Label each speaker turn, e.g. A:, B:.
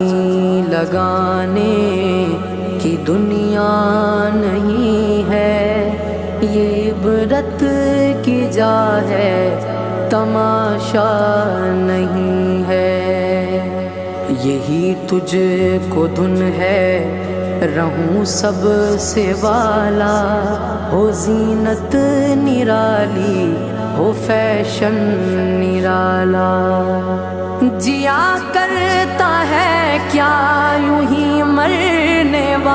A: लगाने की दुनिया नहीं है, ये इबरत की जा है, तमाशा नहीं है। यही तुझको धुन है, रहूं सब से वाला, हो जीनत निराली, हो फैशन निराला। जिया करता है क्या यूं ही मरने वाला।